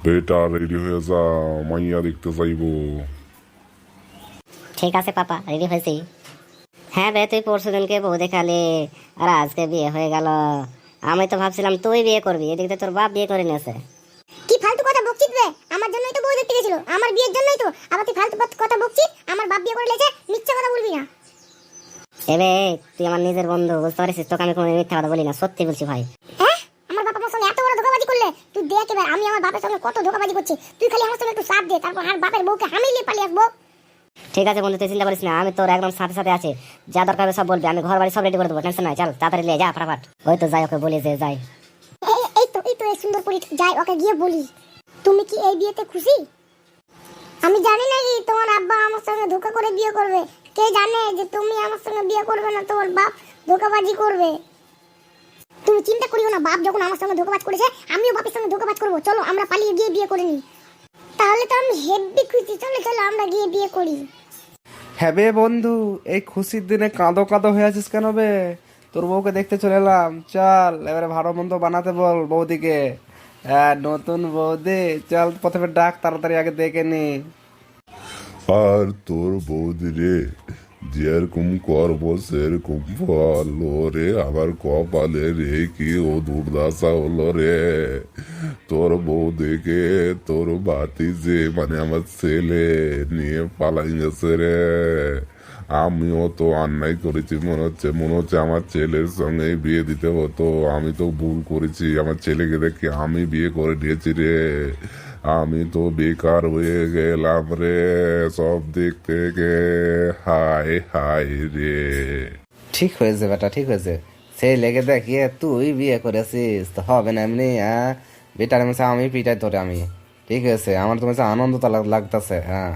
বেটা রেডি হয়ে যা, মাইয়া দেখতে যাইবো। ঠিক আছে পাপা, রেডি হয়েছি। হ্যাঁ বে, তুই পরশু দিনকে বউ দেখালি আর আজকে বিয়ে হয়ে গেল। আমি তো ভাবছিলাম তুই বিয়ে করবি, এদিকে তো তোর বাপ বিয়ে করে নিয়েছে। কি ফালতু কথা বকছিস রে? আমার জন্যই তো বউ দেখতে গেছিল, আমার বিয়ের জন্যই তো। আবার তুই ফালতু কথা বকছিস? আমার বাপ বিয়ে করে লেছে, মিথ্যা কথা বলবি না। এবে তুই আমার নিজের বন্ধু, বুঝতে পারছিস? তোকে আমি কোনো মিথ্যা কথা বলি না, সত্যি বলছি ভাই। হ্যাঁ, আমার বাপ আমার সঙ্গে এত বড় ধোঁকাবাজি করলে? তুই দেখ এবার আমি আমার বাপের সঙ্গে কত ধোঁকাবাজি করছি। তুই খালি আমার সঙ্গে একটু সাথ দে, তারপর আর বাপের বউকে আমি নিয়ে পালিয়ে আসবো। ঠিক আছে বন্ধু, তুই চিন্তা করিস না, আমি তোর একদম সাথে সাথে আছি। যা দরকার হবে সব বলবি, আমি ঘর বাড়ি সব রেডি করে দেবো, টেনশন নাই। চল তাড়াতাড়ি নিয়ে যা ফটাফট। ওই তো যাই, ওকে বলি যে যাই। এই তো এই সুন্দর পরি যাই, ওকে গিয়ে বলি তুমি কি এই বিয়েতে খুশি? আমি জানি না কি তোমার আব্বা আমার সঙ্গে ধোঁকা করে বিয়ে করবে। কে জানে যে তুমি আমার সঙ্গে বিয়ে করবে না, তোমার বাপ ধোঁকাবাজি করবে। তুমি চিন্তা করিও না, বাপ যখন আমার সঙ্গে ধোঁকাবাজ করেছে আমিও বাপের সঙ্গে ধোঁকাবাজ করবো। চলো আমরা পালিয়ে গিয়ে বিয়ে করে নিই। তাহলে তো আমি হেব্বি খুশি। চলো চলো আমরা গিয়ে বিয়ে করি। হ্যাঁ বে বন্ধু, এই খুশির দিনে কাঁদো কাঁদো হয়ে আছিস কেন বে? তোর বউকে দেখতে চলে এলাম, চল এবারে ভালো মন্দ বানাতে বল বৌদিকে। হ্যাঁ, নতুন বৌদি, চল প্রথমে ডাক, তাড়াতাড়ি আগে দেখে নি। আর তোর বৌদি রে, যেরকম করবো সেরকম ফল রে। আমার কপালে রে কি ও দুর্দশা হলো রে। তোর বৌদিকে তোর ভাতিজে মানে আমার ছেলে নিয়ে পালাই গেছে রে। আমিও তো অন্যায় করেছি, মনে হচ্ছে আমার ছেলের সঙ্গে বিয়ে দিতে হতো। আমি তো ভুল করেছি, আমার ছেলেকে দেখে আমি বিয়ে করে নিয়েছি রে। আমি তো বেকার হয়ে গেলাম রে সব দিক থেকে। হায় হায় রে। ঠিক হয়েছে বেটা, ঠিক হয়েছে। সেই লেগে দেখিয়ে তুই বিয়ে করেছিস তো হবে না এমনি? হ্যাঁ, বেটার আমি পিটাই তোরে আমি। ঠিক আছে, আমার তোমার আনন্দ তো লাগতেছে। হ্যাঁ।